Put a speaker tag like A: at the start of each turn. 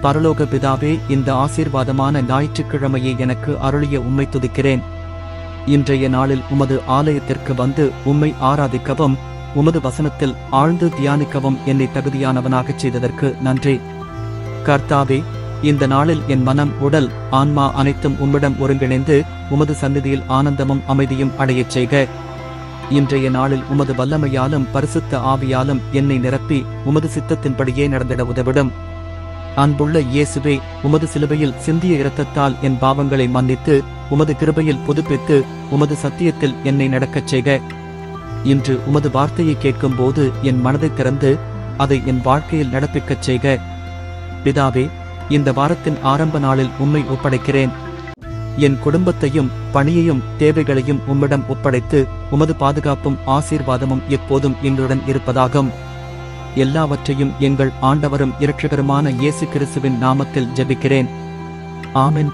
A: பரலோக பிதாவே, இந்த ஆசீர்வாதமான ஞாயிற்றுக்கிழமையை எனக்கு அருளிய உம்மை துதிக்கிறேன். இன்றைய நாளில் உமது ஆலயத்திற்கு வந்து உம்மை ஆராதிக்கவும் உமது வசனத்தில் ஆழ்ந்து தியானிக்கவும் என்னை தகுதியானவனாகச் செய்ததற்கு நன்றி. கர்த்தாவே, இந்த நாளில் என் மனம், உடல், ஆன்மா அனைத்தும் உம்மிடம் ஒருங்கிணைந்து உமது சந்நிதியில் ஆனந்தமும் அமைதியும் அடையச் செய்க. இன்றைய நாளில் உமது வல்லமையாலும் பரிசுத்த ஆவியாலும் என்னை நிரப்பி உமது சித்தத்தின்படியே நடந்திட உதவிடும். அன்புள்ள இயேசுவே, உமது சிலுவையில் சிந்திய இரத்தத்தால் என் பாவங்களை மன்னித்து உமது கிருபையில் புதுப்பித்து உமது சத்தியத்தில் என்னை நடக்கச் செய்க. இன்று உமது வார்த்தையை கேட்கும்போது என் மனதை திறந்து அதை என் வாழ்க்கையில் நடப்பிக்கச் செய்க. பிதாவே, இந்த வாரத்தின் ஆரம்ப நாளில் உம்மை ஒப்படைக்கிறேன். என் குடும்பத்தையும் பணியையும் தேவைகளையும் உம்மிடம் ஒப்படைத்து உமது பாதுகாப்பும் ஆசீர்வாதமும் எப்போதும் எங்களுடன் இருப்பதாகும். எல்லாவற்றையும் எங்கள் ஆண்டவரும் இரட்சகருமான இயேசு கிறிஸ்துவின் நாமத்தில் ஜெபிக்கிறேன். ஆமென்.